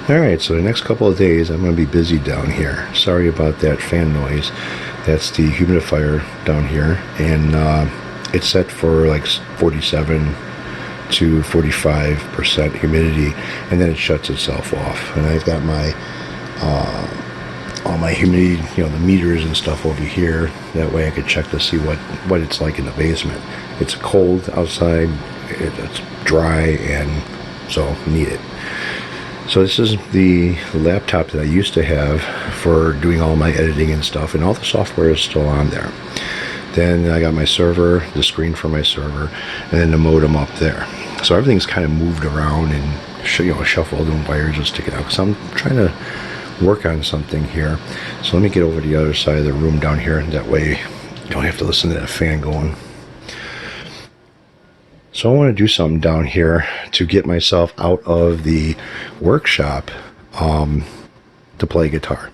Alright, so the next couple of days I'm going to be busy down here. Sorry about that fan noise. That's the humidifier down here, and it's set for like 47 to 45% humidity, and then it shuts itself off. And I've got my all my humidity, the meters and stuff over here. That way I could check to see what it's like in the basement. It's cold outside, it's dry, and so need it. So this is the laptop that I used to have for doing all my editing and stuff, and all the software is still on there. Then I got my server, the screen for my server, and then the modem up there. So everything's kind of moved around and shuffled, and wires are sticking out because I'm trying to work on something here. So let me get over to the other side of the room down here, and that way you don't have to listen to that fan going. So I want to do something down here to get myself out of the workshop to play guitar.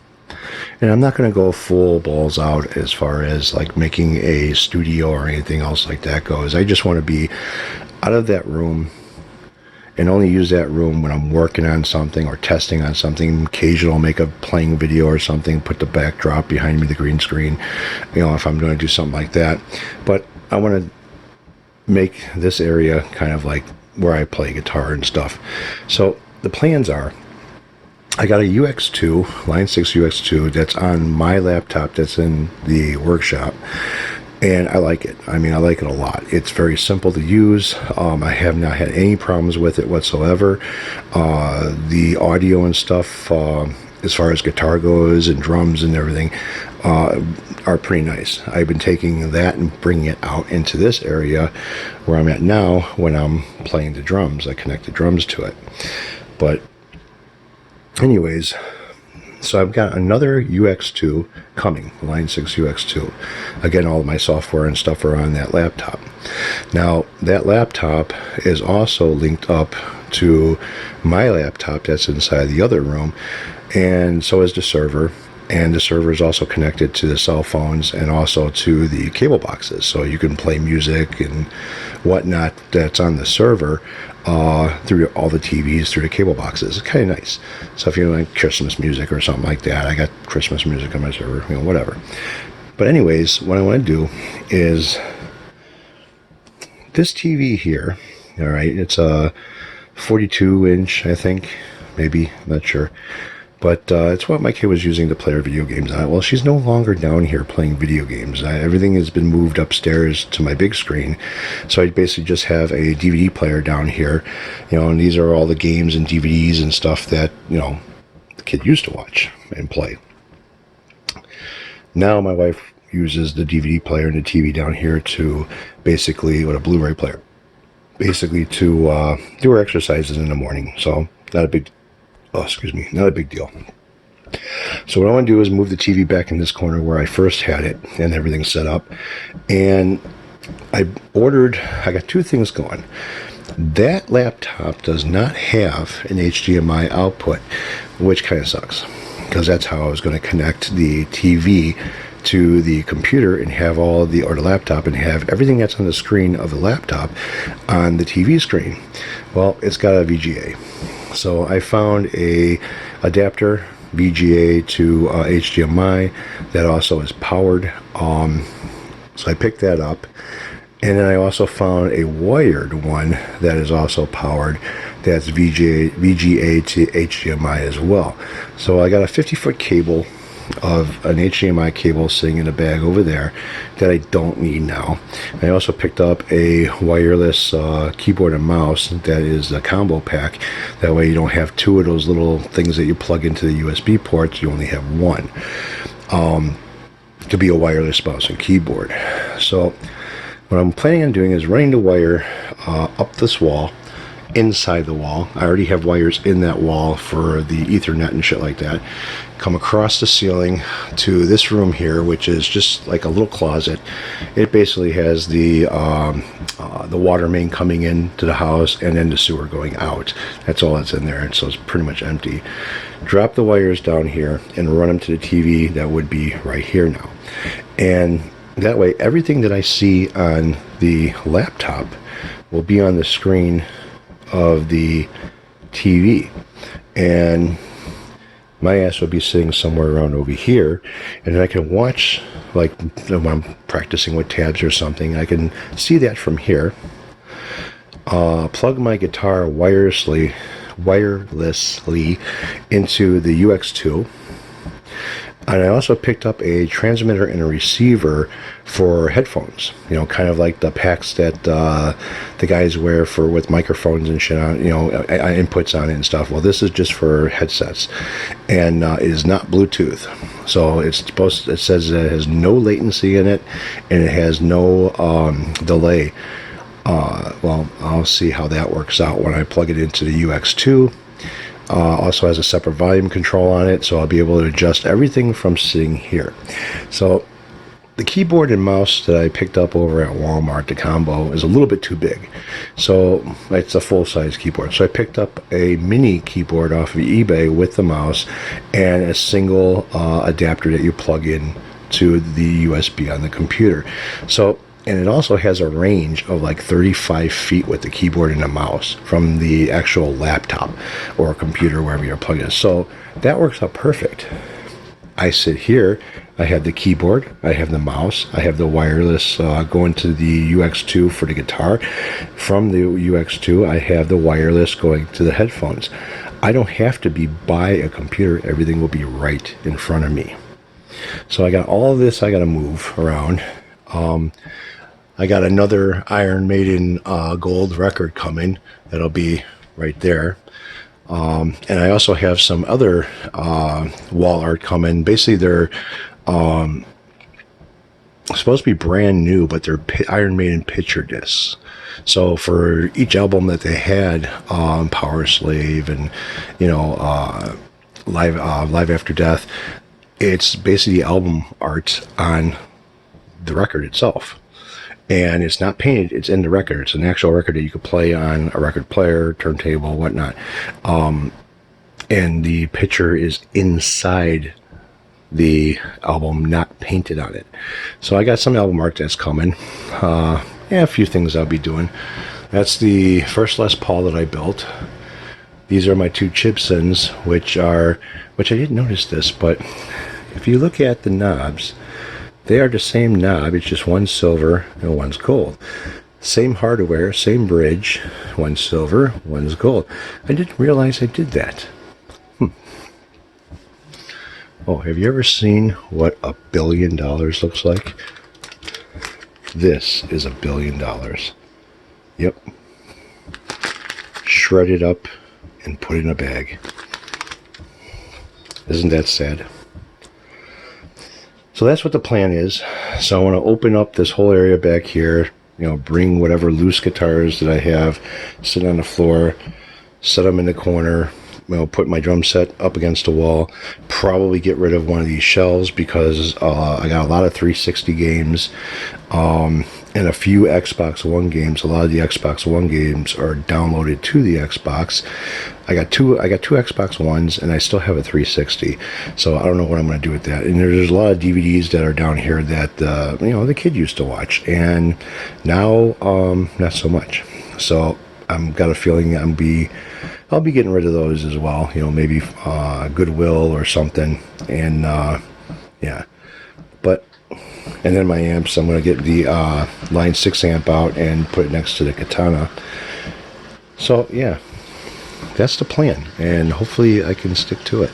And I'm not going to go full balls out as far as like making a studio or anything else like that goes. I just want to be out of that room and only use that room when I'm working on something or testing on something. Occasionally I'll make a playing video or something, put the backdrop behind me, the green screen, if I'm going to do something like that. But I want to make this area kind of like where I play guitar and stuff. So the plans are, I got a UX2, Line 6 UX2 that's on my laptop that's in the workshop, and I like it. I mean, I like it a lot. It's very simple to use. I have not had any problems with it whatsoever. The audio and stuff, as far as guitar goes and drums and everything, are pretty nice. I've been taking that and bringing it out into this area where I'm at now when I'm playing the drums. I connect the drums to it. But anyways, so I've got another UX2 coming, Line 6 UX2. Again, all of my software and stuff are on that laptop. Now, that laptop is also linked up to my laptop that's inside the other room, and so is the server. And the server is also connected to the cell phones and also to the cable boxes. So you can play music and whatnot that's on the server through all the TVs, through the cable boxes. It's kind of nice. So if you like Christmas music or something like that, I got Christmas music on my server, whatever. But anyways, what I want to do is this TV here, all right, it's a 42 inch, I think, maybe, I'm not sure. But it's what my kid was using to play her video games on. Well, she's no longer down here playing video games. Everything has been moved upstairs to my big screen. So I basically just have a DVD player down here, and these are all the games and DVDs and stuff that, the kid used to watch and play. Now my wife uses the DVD player and the TV down here to basically, with a Blu-ray player, basically to do her exercises in the morning. So not a big deal. So what I want to do is move the TV back in this corner where I first had it and everything's set up. And I got two things going. That laptop does not have an HDMI output, which kind of sucks, because that's how I was going to connect the TV to the computer and have or the laptop and have everything that's on the screen of the laptop on the TV screen. Well, it's got a VGA. So I found a adapter VGA to HDMI that also is powered. So I picked that up, and then I also found a wired one that is also powered. That's VGA to HDMI as well. So I got a 50-foot cable of an HDMI cable sitting in a bag over there that I don't need now. I also picked up a wireless keyboard and mouse that is a combo pack. That way you don't have two of those little things that you plug into the USB ports. You only have one to be a wireless mouse and keyboard. So what I'm planning on doing is running the wire up this wall inside the wall. I already have wires in that wall for the Ethernet and shit like that. Come across the ceiling to this room here, which is just like a little closet. It basically has the water main coming into the house and then the sewer going out. That's all that's in there, and so it's pretty much empty. Drop the wires down here and run them to the TV that would be right here now. And that way, everything that I see on the laptop will be on the screen of the TV, and my ass will be sitting somewhere around over here, and then I can watch, like when I'm practicing with tabs or something, I can see that from here. Plug my guitar wirelessly into the UX2. And I also picked up a transmitter and a receiver for headphones, you know, kind of like the packs that the guys wear for with microphones and shit on, you know, inputs on it and stuff. Well, this is just for headsets, and it is not Bluetooth. So it says that it has no latency in it, and it has no delay. Well, I'll see how that works out when I plug it into the UX2. Also has a separate volume control on it, so I'll be able to adjust everything from sitting here. So the keyboard and mouse that I picked up over at Walmart, the combo, is a little bit too big. So it's a full-size keyboard. So I picked up a mini keyboard off of eBay with the mouse and a single adapter that you plug in to the USB on the computer. So, and it also has a range of like 35 feet with the keyboard and the mouse from the actual laptop or computer, wherever you're plugged in. So that works out perfect. I sit here, I have the keyboard, I have the mouse, I have the wireless going to the UX2 for the guitar. From the UX2, I have the wireless going to the headphones. I don't have to be by a computer. Everything will be right in front of me. So I got all of this I got to move around. I got another Iron Maiden gold record coming. That'll be right there. And I also have some other wall art coming. Basically, they're supposed to be brand new, but they're Iron Maiden picture discs. So for each album that they had, Power Slave and, you know, Live After Death, it's basically album art on the record itself. And it's not painted, it's in the record. It's an actual record that you could play on a record player, turntable, whatnot. And the picture is inside the album, not painted on it. So I got some album art that's coming. Yeah, a few things I'll be doing. That's the first Les Paul that I built. These are my two Gibsons, which I didn't notice this, but if you look at the knobs, they are the same knob. It's just one's silver and one's gold. Same hardware, same bridge. One's silver, one's gold. I didn't realize I did that. Oh, have you ever seen what $1 billion looks like? This is $1 billion. Yep. Shred it up and put it in a bag. Isn't that sad? So that's what the plan is. So I want to open up this whole area back here, you know, bring whatever loose guitars that I have, sit on the floor, set them in the corner, you know, put my drum set up against the wall, probably get rid of one of these shelves because I got a lot of 360 games and a few Xbox One games. A lot of the Xbox One games are downloaded to the Xbox. I got two Xbox Ones and I still have a 360. So I don't know what I'm going to do with that. And there's a lot of DVDs that are down here that you know, the kid used to watch, and now not so much. So I've got a feeling I'll be getting rid of those as well. You know, maybe Goodwill or something. And yeah, but and then my amps, I'm going to get the Line 6 amp out and put it next to the Katana. So yeah, that's the plan, and hopefully I can stick to it.